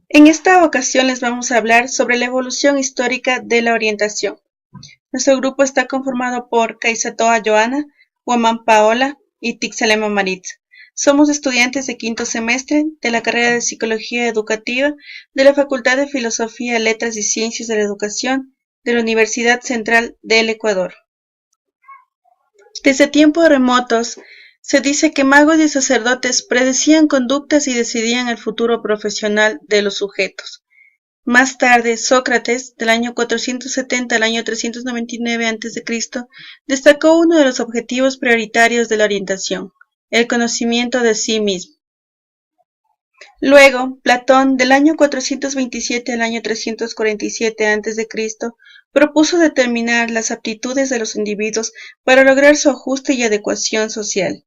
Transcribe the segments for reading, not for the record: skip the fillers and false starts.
En esta ocasión les vamos a hablar sobre la evolución histórica de la orientación. Nuestro grupo está conformado por Kaisatoa Joana, Guamán Paola y Tixelema Maritza. Somos estudiantes de quinto semestre de la carrera de Psicología Educativa de la Facultad de Filosofía, Letras y Ciencias de la Educación de la Universidad Central del Ecuador. Desde tiempos remotos, se dice que magos y sacerdotes predecían conductas y decidían el futuro profesional de los sujetos. Más tarde, Sócrates, del año 470 al año 399 a.C., destacó uno de los objetivos prioritarios de la orientación, el conocimiento de sí mismo. Luego, Platón, del año 427 al año 347 a.C., propuso determinar las aptitudes de los individuos para lograr su ajuste y adecuación social.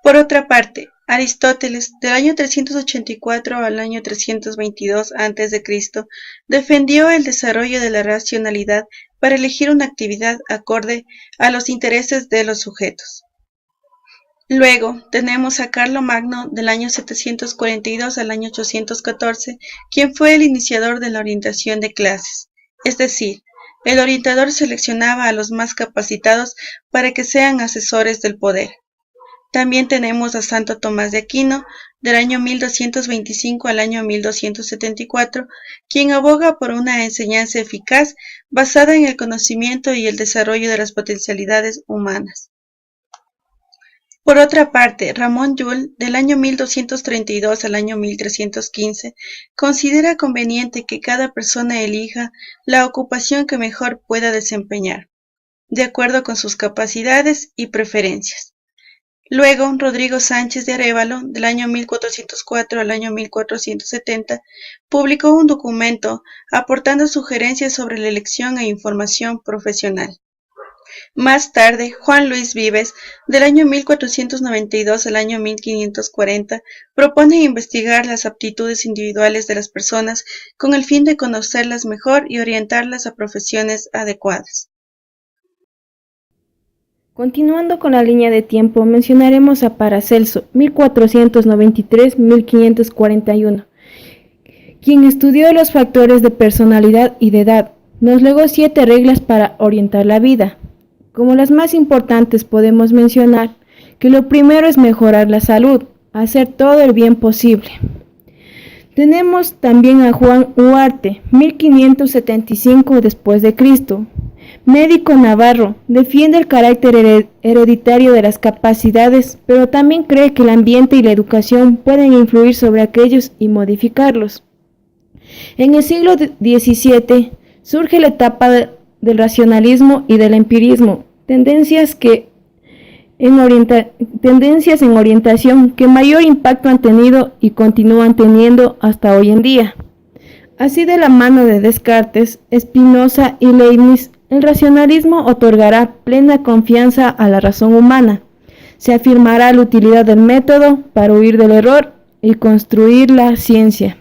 Por otra parte, Aristóteles, del año 384 al año 322 a.C., defendió el desarrollo de la racionalidad para elegir una actividad acorde a los intereses de los sujetos. Luego tenemos a Carlomagno, del año 742 al año 814, quien fue el iniciador de la orientación de clases, es decir, el orientador seleccionaba a los más capacitados para que sean asesores del poder. También tenemos a Santo Tomás de Aquino, del año 1225 al año 1274, quien aboga por una enseñanza eficaz basada en el conocimiento y el desarrollo de las potencialidades humanas. Por otra parte, Ramón Llull, del año 1232 al año 1315, considera conveniente que cada persona elija la ocupación que mejor pueda desempeñar, de acuerdo con sus capacidades y preferencias. Luego, Rodrigo Sánchez de Arévalo, del año 1404 al año 1470, publicó un documento aportando sugerencias sobre la elección e información profesional. Más tarde, Juan Luis Vives, del año 1492 al año 1540, propone investigar las aptitudes individuales de las personas con el fin de conocerlas mejor y orientarlas a profesiones adecuadas. Continuando con la línea de tiempo, mencionaremos a Paracelso, 1493-1541, quien estudió los factores de personalidad y de edad. Nos legó 7 reglas para orientar la vida. Como las más importantes podemos mencionar que lo primero es mejorar la salud, hacer todo el bien posible. Tenemos también a Juan Huarte, 1575 después de Cristo. Médico navarro, defiende el carácter hereditario de las capacidades, pero también cree que el ambiente y la educación pueden influir sobre aquellos y modificarlos. En el siglo XVII surge la etapa del racionalismo y del empirismo, tendencias en orientación que mayor impacto han tenido y continúan teniendo hasta hoy en día. Así, de la mano de Descartes, Spinoza y Leibniz, el racionalismo otorgará plena confianza a la razón humana. Se afirmará la utilidad del método para huir del error y construir la ciencia.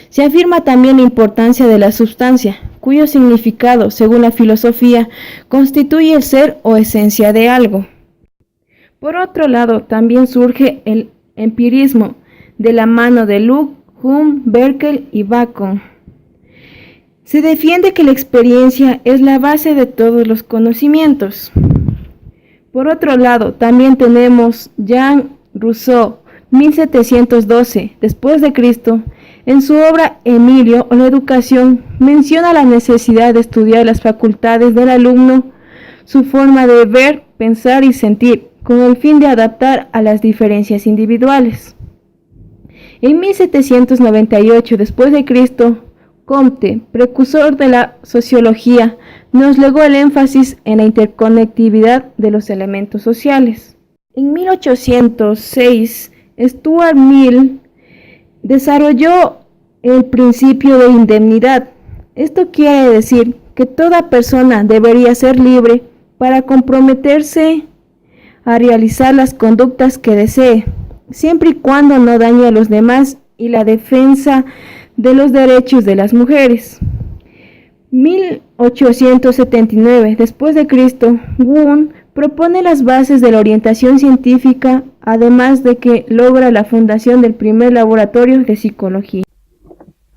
Se afirma también la importancia de la sustancia, cuyo significado, según la filosofía, constituye el ser o esencia de algo. Por otro lado, también surge el empirismo, de la mano de Locke, Hume, Berkeley y Bacon. Se defiende que la experiencia es la base de todos los conocimientos. Por otro lado, también tenemos Jean Rousseau, 1712 después de Cristo. En su obra Emilio o la educación, menciona la necesidad de estudiar las facultades del alumno, su forma de ver, pensar y sentir, con el fin de adaptar a las diferencias individuales. En 1798 después de Cristo, Comte, precursor de la sociología, nos legó el énfasis en la interconectividad de los elementos sociales. En 1806, Stuart Mill desarrolló el principio de indemnidad. Esto quiere decir que toda persona debería ser libre para comprometerse a realizar las conductas que desee, siempre y cuando no dañe a los demás, y la defensa de los derechos de las mujeres. 1879 después de Cristo, Wundt propone las bases de la orientación científica además de que logra la fundación del primer laboratorio de psicología.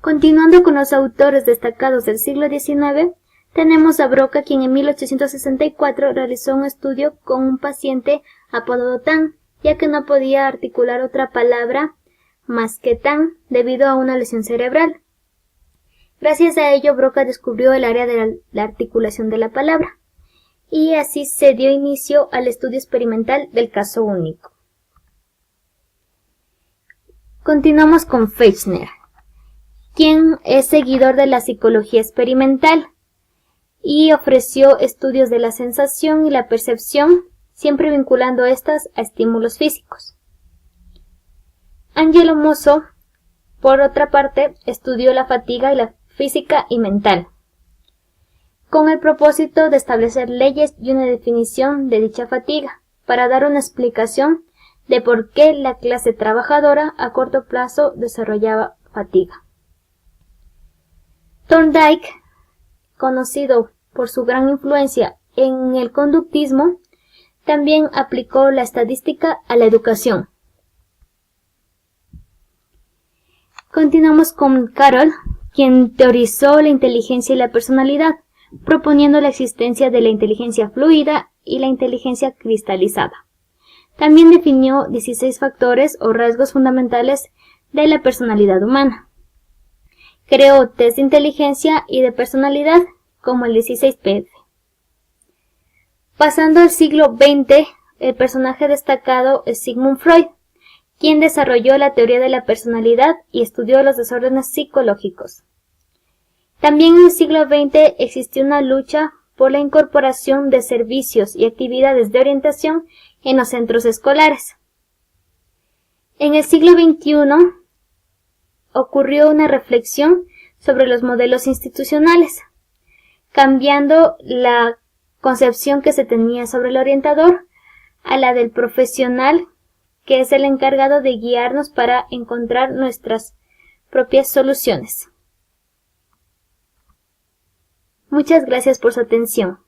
Continuando con los autores destacados del siglo XIX, tenemos a Broca, quien en 1864 realizó un estudio con un paciente apodado Tan, ya que no podía articular otra palabra más que Tan debido a una lesión cerebral. Gracias a ello, Broca descubrió el área de la articulación de la palabra, y así se dio inicio al estudio experimental del caso único. Continuamos con Fechner, quien es seguidor de la psicología experimental y ofreció estudios de la sensación y la percepción, siempre vinculando estas a estímulos físicos. Angelo Musso, por otra parte, estudió la fatiga y la física y mental, con el propósito de establecer leyes y una definición de dicha fatiga, para dar una explicación de por qué la clase trabajadora a corto plazo desarrollaba fatiga. Thorndike, conocido por su gran influencia en el conductismo, también aplicó la estadística a la educación. Continuamos con Carroll, quien teorizó la inteligencia y la personalidad, proponiendo la existencia de la inteligencia fluida y la inteligencia cristalizada. También definió 16 factores o rasgos fundamentales de la personalidad humana. Creó test de inteligencia y de personalidad, como el 16PF. Pasando al siglo XX, el personaje destacado es Sigmund Freud, quien desarrolló la teoría de la personalidad y estudió los desórdenes psicológicos. También en el siglo XX existió una lucha por la incorporación de servicios y actividades de orientación en los centros escolares. En el siglo XXI ocurrió una reflexión sobre los modelos institucionales, cambiando la concepción que se tenía sobre el orientador a la del profesional, que es el encargado de guiarnos para encontrar nuestras propias soluciones. Muchas gracias por su atención.